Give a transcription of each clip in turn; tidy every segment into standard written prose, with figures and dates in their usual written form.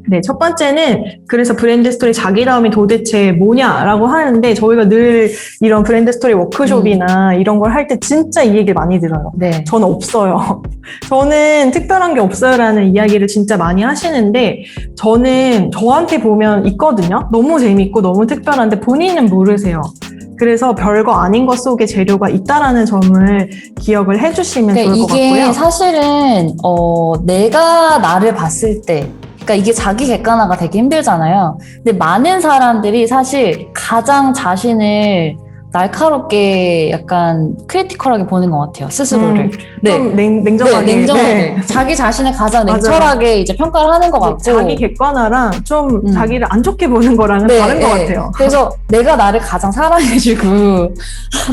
네, 첫 번째는 그래서 브랜드 스토리 자기다움이 도대체 뭐냐라고 하는데 저희가 늘 이런 브랜드 스토리 워크숍이나 이런 걸 할 때 진짜 이 얘기를 많이 들어요. 네. 저는 없어요. 저는 특별한 게 없어요라는 이야기를 진짜 많이 하시는데 저는 저한테 보면 있거든요. 너무 재밌고 너무 특별한데 본인은 모르세요. 그래서 별거 아닌 것 속에 재료가 있다라는 점을 기억을 해주시면 그러니까 좋을 것 이게 같고요. 사실은 내가 나를 봤을 때 그러니까 이게 자기 객관화가 되게 힘들잖아요. 근데 많은 사람들이 사실 가장 자신을 날카롭게 약간 크리티컬하게 보는 것 같아요. 스스로를. 좀 냉정하게. 네, 냉정하게. 네. 자기 자신을 가장 맞아요. 냉철하게 이제 평가를 하는 것 같고. 자기 객관화랑 좀 자기를 안 좋게 보는 거랑은 다른 것 같아요. 그래서 내가 나를 가장 사랑해주고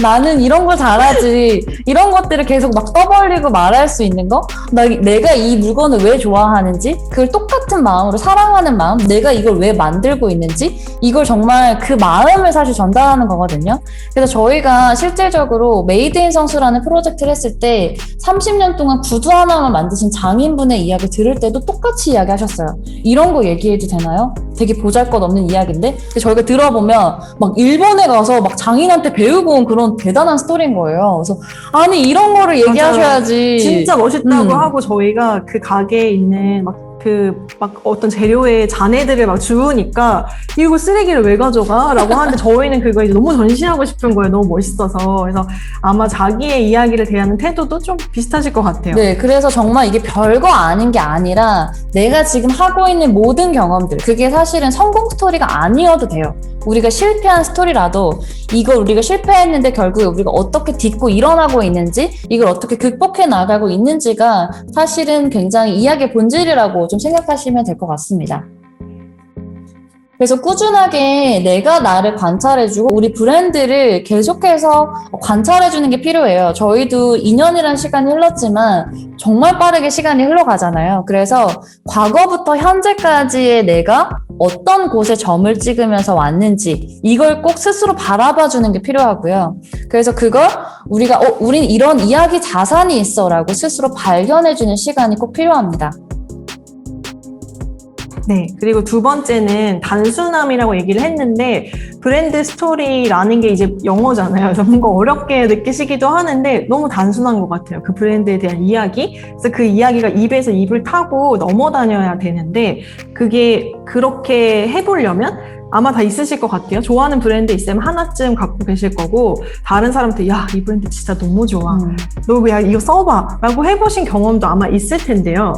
나는 이런 걸 잘하지 이런 것들을 계속 막 떠벌리고 말할 수 있는 거 내가 이 물건을 왜 좋아하는지 그걸 똑같은 마음으로 사랑하는 마음 내가 이걸 왜 만들고 있는지 이걸 정말 그 마음을 사실 전달하는 거거든요. 그래서 저희가 실질적으로 메이드 인 성수라는 프로젝트를 했을 때 30년 동안 구두 하나만 만드신 장인분의 이야기 들을 때도 똑같이 이야기하셨어요. 이런 거 얘기해도 되나요? 되게 보잘것없는 이야기인데 저희가 들어보면 막 일본에 가서 막 장인한테 배우고 온 그런 대단한 스토리인 거예요. 그래서 아니 이런 거를 얘기하셔야지. 진짜 멋있다고 하고 저희가 그 가게에 있는 막 어떤 재료의 잔해들을 막 주우니까 이거 쓰레기를 왜 가져가? 라고 하는데 저희는 그거 이제 너무 전시하고 싶은 거예요. 너무 멋있어서. 그래서 아마 자기의 이야기를 대하는 태도도 좀 비슷하실 것 같아요. 네, 그래서 정말 이게 별거 아닌 게 아니라 내가 지금 하고 있는 모든 경험들 그게 사실은 성공 스토리가 아니어도 돼요. 우리가 실패한 스토리라도 이걸 우리가 실패했는데 결국에 우리가 어떻게 딛고 일어나고 있는지 이걸 어떻게 극복해 나가고 있는지가 사실은 굉장히 이야기의 본질이라고 좀 생각하시면 될 것 같습니다. 그래서 꾸준하게 내가 나를 관찰해주고 우리 브랜드를 계속해서 관찰해주는 게 필요해요. 저희도 2년이라는 시간이 흘렀지만 정말 빠르게 시간이 흘러가잖아요. 그래서 과거부터 현재까지의 내가 어떤 곳에 점을 찍으면서 왔는지 이걸 꼭 스스로 바라봐주는 게 필요하고요. 그래서 그걸 우리가 우린 이런 이야기 자산이 있어 라고 스스로 발견해주는 시간이 꼭 필요합니다. 네. 그리고 두 번째는 단순함이라고 얘기를 했는데 브랜드 스토리라는 게 이제 영어잖아요. 그래서 뭔가 어렵게 느끼시기도 하는데 너무 단순한 것 같아요. 그 브랜드에 대한 이야기. 그래서 그 이야기가 입에서 입을 타고 넘어다녀야 되는데 그게 그렇게 해보려면 아마 다 있으실 것 같아요. 좋아하는 브랜드 있으면 하나쯤 갖고 계실 거고 다른 사람한테 야, 이 브랜드 진짜 너무 좋아. 너 야, 이거 써봐 라고 해보신 경험도 아마 있을 텐데요.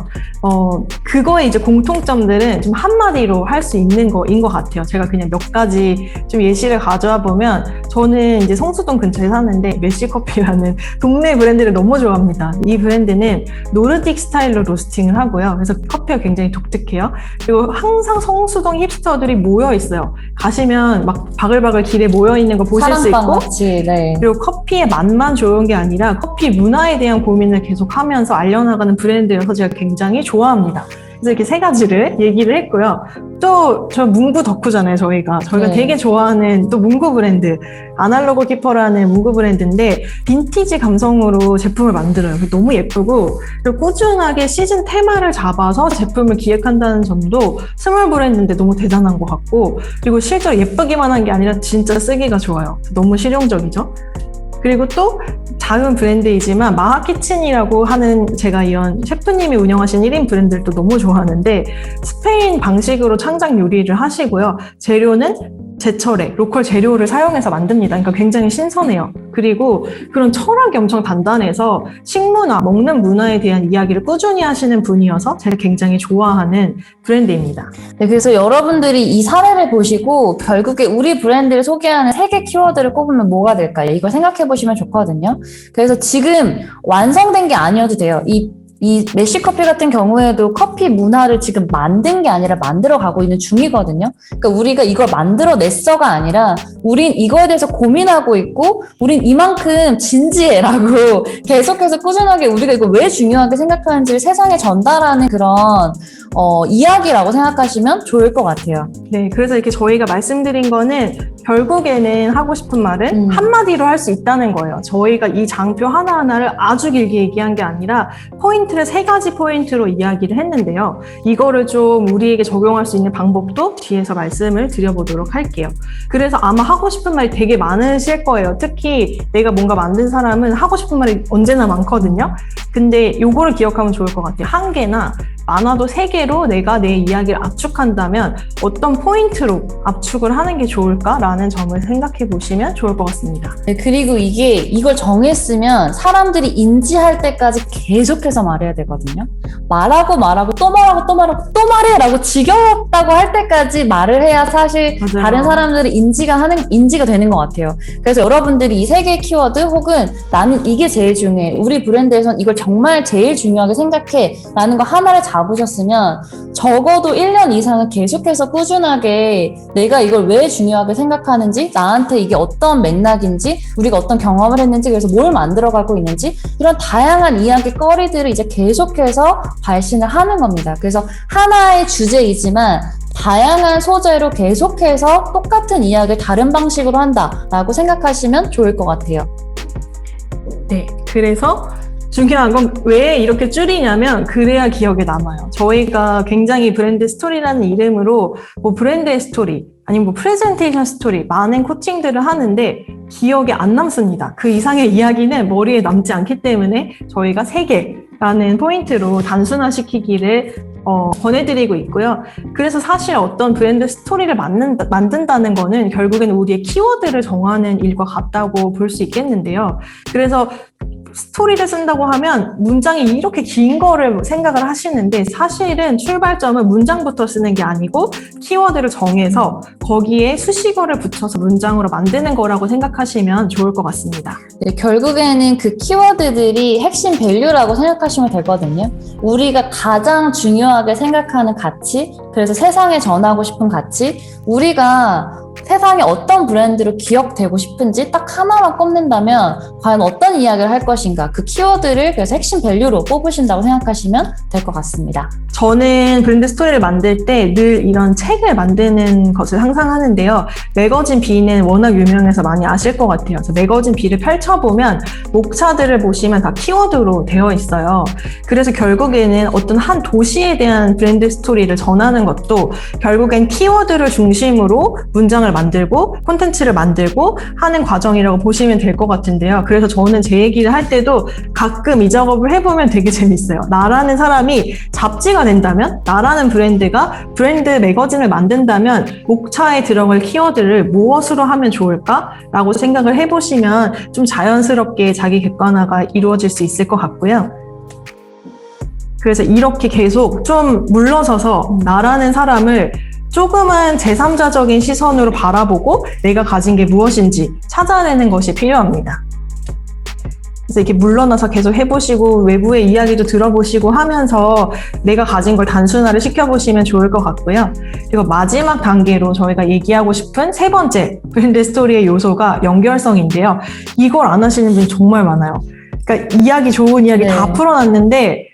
그거의 이제 공통점들은 좀 한마디로 할 수 있는 거인 것 같아요. 제가 그냥 몇 가지 좀 예시를 가져와 보면 저는 이제 성수동 근처에 사는데 메시커피라는 동네 브랜드를 너무 좋아합니다. 이 브랜드는 노르딕 스타일로 로스팅을 하고요. 그래서 커피가 굉장히 독특해요. 그리고 항상 성수동 힙스터들이 모여 있어요. 가시면 막 바글바글 길에 모여 있는 거 보실 수 있고 같이, 네. 그리고 커피의 맛만 좋은 게 아니라 커피 문화에 대한 고민을 계속 하면서 알려나가는 브랜드여서 제가 굉장히 좋아합니다. 그래서 이렇게 세 가지를 얘기를 했고요. 또 저 문구 덕후잖아요. 저희가 네. 되게 좋아하는 또 문구 브랜드 아날로그 키퍼라는 문구 브랜드인데 빈티지 감성으로 제품을 만들어요. 너무 예쁘고 그리고 꾸준하게 시즌 테마를 잡아서 제품을 기획한다는 점도 스몰 브랜드인데 너무 대단한 것 같고 그리고 실제로 예쁘기만 한 게 아니라 진짜 쓰기가 좋아요. 너무 실용적이죠. 그리고 또 작은 브랜드이지만 마하키친이라고 하는 제가 이런 셰프님이 운영하신 1인 브랜드를 또 너무 좋아하는데 스페인 방식으로 창작 요리를 하시고요. 재료는 제철에 로컬 재료를 사용해서 만듭니다. 그러니까 굉장히 신선해요. 그리고 그런 철학이 엄청 단단해서 식문화, 먹는 문화에 대한 이야기를 꾸준히 하시는 분이어서 제가 굉장히 좋아하는 브랜드입니다. 네, 그래서 여러분들이 이 사례를 보시고 결국에 우리 브랜드를 소개하는 3개 키워드를 꼽으면 뭐가 될까요? 이걸 생각해 보시면 좋거든요. 그래서 지금 완성된 게 아니어도 돼요. 이 메시커피 같은 경우에도 커피 문화를 지금 만든 게 아니라 만들어 가고 있는 중이거든요. 그러니까 우리가 이걸 만들어냈어가 아니라 우린 이거에 대해서 고민하고 있고 우린 이만큼 진지해라고 계속해서 꾸준하게 우리가 이거 왜 중요하게 생각하는지를 세상에 전달하는 그런 이야기라고 생각하시면 좋을 것 같아요. 네, 그래서 이렇게 저희가 말씀드린 거는 결국에는 하고 싶은 말은 한마디로 할 수 있다는 거예요. 저희가 이 장표 하나하나를 아주 길게 얘기한 게 아니라 포인트를 3가지 포인트로 이야기를 했는데요. 이거를 좀 우리에게 적용할 수 있는 방법도 뒤에서 말씀을 드려보도록 할게요. 그래서 아마 하고 싶은 말이 되게 많으실 거예요. 특히 내가 뭔가 만든 사람은 하고 싶은 말이 언제나 많거든요. 근데 요거를 기억하면 좋을 것 같아요. 1개나 많아도 3개로 내가 내 이야기를 압축한다면 어떤 포인트로 압축을 하는 게 좋을까라는 점을 생각해 보시면 좋을 것 같습니다. 네, 그리고 이걸 정했으면 사람들이 인지할 때까지 계속해서 말해야 되거든요. 말하고 또 말해 라고 지겹다고 할 때까지 말을 해야 사실 맞아요. 다른 사람들이 인지가 되는 것 같아요. 그래서 여러분들이 이 3개의 키워드 혹은 나는 이게 제일 중요해. 우리 브랜드에선 이걸 정말 제일 중요하게 생각해. 라는 거 하나를 잡으셨으면 적어도 1년 이상은 계속해서 꾸준하게 내가 이걸 왜 중요하게 생각하는지, 나한테 이게 어떤 맥락인지, 우리가 어떤 경험을 했는지, 그래서 뭘 만들어가고 있는지, 이런 다양한 이야기거리들을 이제 계속해서 발신을 하는 겁니다. 그래서 하나의 주제이지만 다양한 소재로 계속해서 똑같은 이야기를 다른 방식으로 한다라고 생각하시면 좋을 것 같아요. 네, 그래서 중요한 건 왜 이렇게 줄이냐면 그래야 기억에 남아요. 저희가 굉장히 브랜드 스토리라는 이름으로 뭐 브랜드의 스토리 아니면 뭐 프레젠테이션 스토리 많은 코칭들을 하는데 기억에 안 남습니다. 그 이상의 이야기는 머리에 남지 않기 때문에 저희가 3개라는 포인트로 단순화시키기를 권해드리고 있고요. 그래서 사실 어떤 브랜드 스토리를 만든다는 거는 결국에는 우리의 키워드를 정하는 일과 같다고 볼 수 있겠는데요. 그래서 스토리를 쓴다고 하면 문장이 이렇게 긴 거를 생각을 하시는데 사실은 출발점은 문장부터 쓰는 게 아니고 키워드를 정해서 거기에 수식어를 붙여서 문장으로 만드는 거라고 생각하시면 좋을 것 같습니다. 네, 결국에는 그 키워드들이 핵심 밸류라고 생각하시면 되거든요. 우리가 가장 중요하게 생각하는 가치, 그래서 세상에 전하고 싶은 가치, 우리가 세상에 어떤 브랜드로 기억되고 싶은지 딱 하나만 꼽는다면 과연 어떤 이야기를 할 것인가, 그 키워드를 그래서 핵심 밸류로 뽑으신다고 생각하시면 될 것 같습니다. 저는 브랜드 스토리를 만들 때 늘 이런 책을 만드는 것을 항상 하는데요. 매거진 B는 워낙 유명해서 많이 아실 것 같아요. 그래서 매거진 B를 펼쳐보면 목차들을 보시면 다 키워드로 되어 있어요. 그래서 결국에는 어떤 한 도시에 대한 브랜드 스토리를 전하는 것도 결국엔 키워드를 중심으로 문장을 만들고 콘텐츠를 만들고 하는 과정이라고 보시면 될 것 같은데요. 그래서 저는 제 얘기를 할 때도 가끔 이 작업을 해보면 되게 재밌어요. 나라는 사람이 잡지가 된다면, 나라는 브랜드가 브랜드 매거진을 만든다면 목차에 들어갈 키워드를 무엇으로 하면 좋을까라고 생각을 해보시면 좀 자연스럽게 자기 객관화가 이루어질 수 있을 것 같고요. 그래서 이렇게 계속 좀 물러서서 나라는 사람을 조금은 제3자적인 시선으로 바라보고 내가 가진 게 무엇인지 찾아내는 것이 필요합니다. 그래서 이렇게 물러나서 계속 해보시고 외부의 이야기도 들어보시고 하면서 내가 가진 걸 단순화를 시켜보시면 좋을 것 같고요. 그리고 마지막 단계로 저희가 얘기하고 싶은 3번째 브랜드 스토리의 요소가 연결성인데요. 이걸 안 하시는 분이 정말 많아요. 그러니까 좋은 이야기 다 풀어놨는데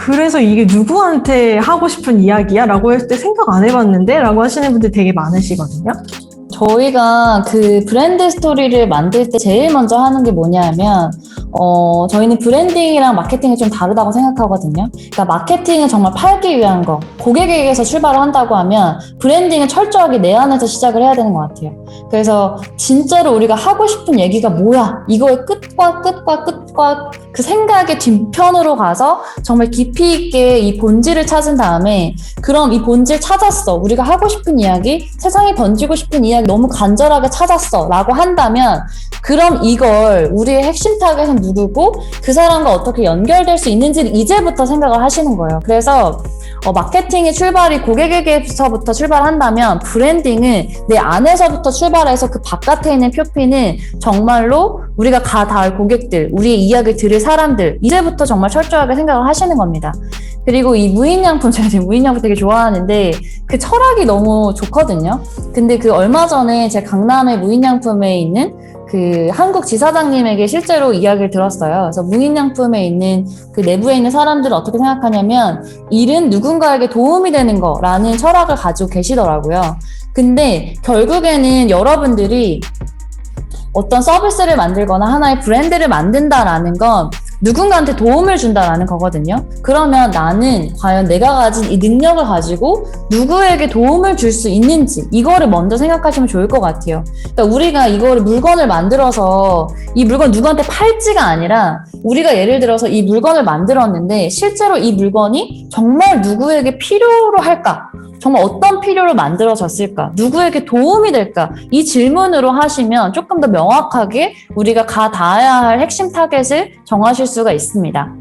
그래서 이게 누구한테 하고 싶은 이야기야? 라고 했을 때 생각 안 해봤는데? 라고 하시는 분들 되게 많으시거든요. 저희가 그 브랜드 스토리를 만들 때 제일 먼저 하는 게 뭐냐면 저희는 브랜딩이랑 마케팅이 좀 다르다고 생각하거든요. 그러니까 마케팅은 정말 팔기 위한 거, 고객에게서 출발을 한다고 하면 브랜딩은 철저하게 내 안에서 시작을 해야 되는 것 같아요. 그래서 진짜로 우리가 하고 싶은 얘기가 뭐야? 이거의 끝과 그 생각의 뒤편으로 가서 정말 깊이 있게 이 본질을 찾은 다음에 그럼 이 본질 찾았어. 우리가 하고 싶은 이야기, 세상에 던지고 싶은 이야기 너무 간절하게 찾았어 라고 한다면 그럼 이걸 우리의 핵심 타겟은 누구고 그 사람과 어떻게 연결될 수 있는지를 이제부터 생각을 하시는 거예요. 그래서 마케팅의 출발이 고객에게서부터 출발한다면 브랜딩은 내 안에서부터 출발해서 그 바깥에 있는 표피는 정말로 우리가 닿을 고객들, 우리의 이야기를 들을 사람들, 이제부터 정말 철저하게 생각을 하시는 겁니다. 그리고 이 무인양품, 제가 지금 무인양품 되게 좋아하는데 그 철학이 너무 좋거든요. 근데 그 얼마 전에 제가 강남의 무인양품에 있는 그 한국 지사장님에게 실제로 이야기를 들었어요. 그래서 무인양품에 있는 그 내부에 있는 사람들은 어떻게 생각하냐면 일은 누군가에게 도움이 되는 거라는 철학을 가지고 계시더라고요. 근데 결국에는 여러분들이 어떤 서비스를 만들거나 하나의 브랜드를 만든다라는 건 누군가한테 도움을 준다라는 거거든요. 그러면 나는 과연 내가 가진 이 능력을 가지고 누구에게 도움을 줄 수 있는지 이거를 먼저 생각하시면 좋을 것 같아요. 그러니까 우리가 이거를 물건을 만들어서 이 물건 누구한테 팔지가 아니라 우리가 예를 들어서 이 물건을 만들었는데 실제로 이 물건이 정말 누구에게 필요로 할까? 정말 어떤 필요로 만들어졌을까? 누구에게 도움이 될까? 이 질문으로 하시면 조금 더 명확하게 우리가 가 닿아야 할 핵심 타겟을 정하실 수가 있습니다.